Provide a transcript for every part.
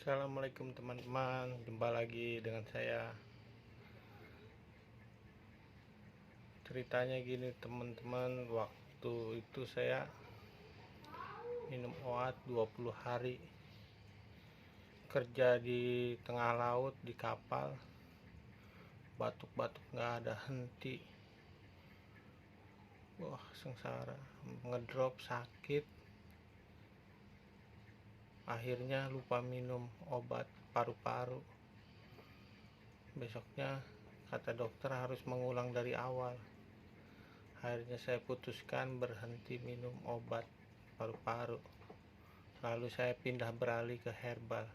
Assalamualaikum teman-teman, jumpa lagi dengan saya. Ceritanya gini teman-teman, waktu itu saya minum obat 20 hari, kerja di tengah laut di kapal, batuk-batuk nggak ada henti. Wah, sengsara, ngedrop, sakit. Akhirnya lupa minum obat paru-paru. Besoknya kata dokter harus mengulang dari awal. Akhirnya saya putuskan berhenti minum obat paru-paru. Lalu saya pindah beralih ke herbal.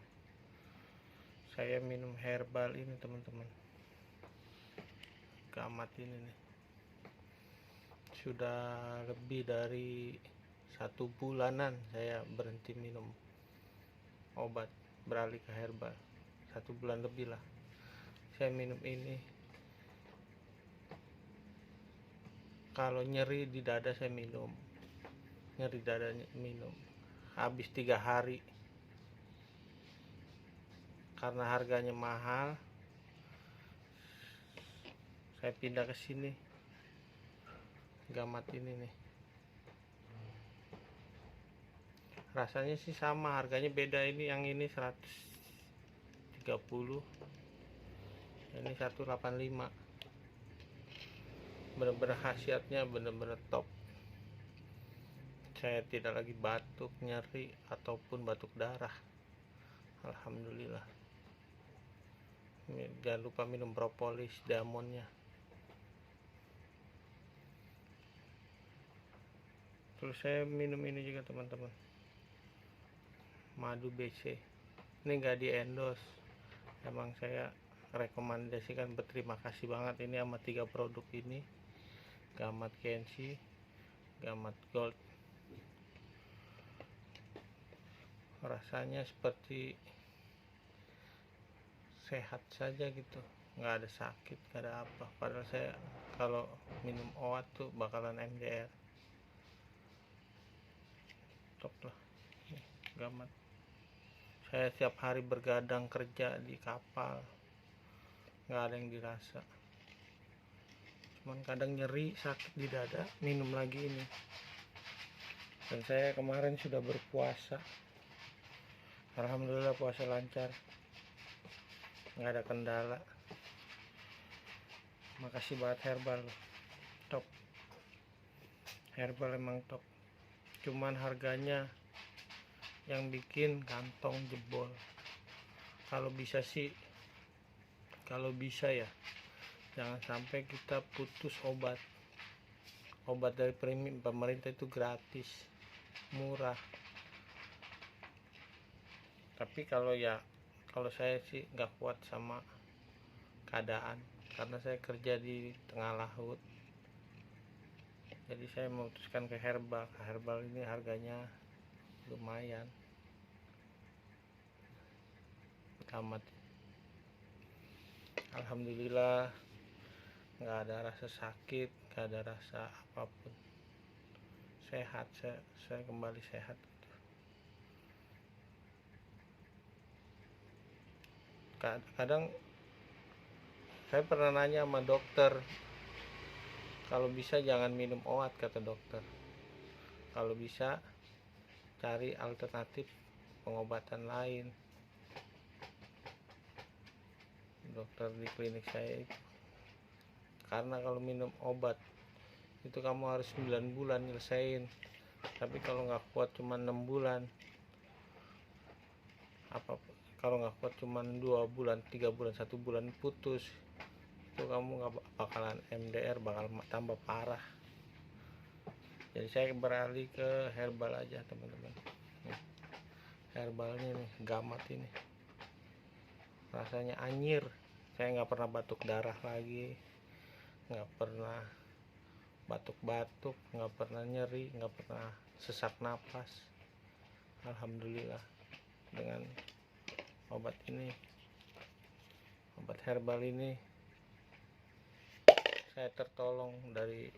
Saya minum herbal ini teman-teman, gamat ini nih. Sudah lebih dari 1 bulanan saya berhenti minum obat, beralih ke herbal. 1 bulan lebih lah saya minum ini. Kalau nyeri di dada saya minum, nyeri dadanya minum. Habis 3 hari, karena harganya mahal, saya pindah ke sini, gamat ini nih. Rasanya sih sama, harganya beda. Ini yang ini 130, ini 185. Bener-bener khasiatnya bener-bener top. Saya tidak lagi batuk, nyeri ataupun batuk darah. Alhamdulillah. Jangan lupa minum propolis, damonnya. Terus saya minum ini juga teman-teman, madu BC. Ini nggak di endorse, emang saya rekomendasikan, berterima kasih banget ini sama 3 produk ini, gamat Kenshi, gamat gold. Rasanya seperti sehat saja gitu, nggak ada sakit, nggak ada apa. Padahal saya kalau minum obat tuh bakalan MDR. Top lah nih, gamat. Saya setiap hari bergadang kerja di kapal, nggak ada yang dirasa, cuman kadang nyeri, sakit di dada, minum lagi ini. Dan saya kemarin sudah berpuasa, alhamdulillah puasa lancar, nggak ada kendala. Makasih banget herbal, top. Herbal emang top, cuman harganya yang bikin kantong jebol. Kalau bisa ya, jangan sampai kita putus obat dari pemerintah itu gratis, murah. Tapi kalau saya sih nggak kuat sama keadaan, karena saya kerja di tengah laut, jadi saya memutuskan ke herbal. Herbal ini harganya lumayan, gamat. Alhamdulillah, nggak ada rasa sakit, nggak ada rasa apapun, sehat. Saya kembali sehat. Kadang saya pernah nanya sama dokter, kalau bisa jangan minum obat, kata dokter. Kalau bisa cari alternatif pengobatan lain. Dokter di klinik saya itu, karena kalau minum obat itu kamu harus 9 bulan nyelesain. Tapi kalau nggak kuat cuma 6 bulan, kalau nggak kuat cuma 2 bulan, 3 bulan, 1 bulan putus, itu kamu nggak bakalan MDR, bakal tambah parah. Jadi saya beralih ke herbal aja teman-teman. Herbalnya nih, gamat ini, rasanya anyir. Saya nggak pernah batuk darah lagi, nggak pernah batuk-batuk, nggak pernah nyeri, nggak pernah sesak napas. Alhamdulillah, dengan obat herbal ini saya tertolong dari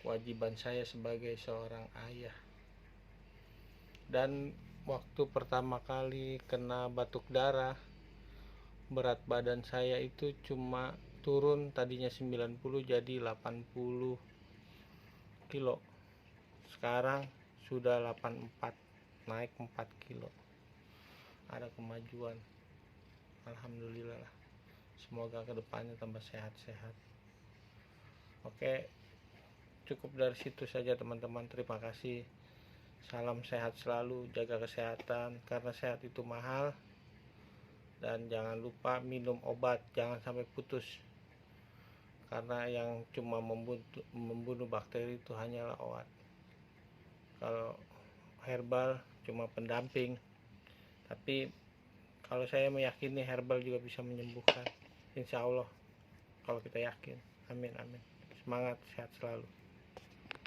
kewajiban saya sebagai seorang ayah. Dan waktu pertama kali kena batuk darah, berat badan saya itu cuma turun, tadinya 90 jadi 80 kilo. Sekarang sudah 84, naik 4 kilo. Ada kemajuan, alhamdulillah lah. Semoga kedepannya tambah sehat-sehat. Oke, cukup dari situ saja teman-teman. Terima kasih. Salam sehat selalu, jaga kesehatan karena sehat itu mahal. Dan jangan lupa minum obat, jangan sampai putus. Karena yang cuma membunuh bakteri itu hanyalah obat. Kalau herbal cuma pendamping. Tapi kalau saya meyakini herbal juga bisa menyembuhkan. Insya Allah, kalau kita yakin. Amin, amin. Semangat, sehat selalu.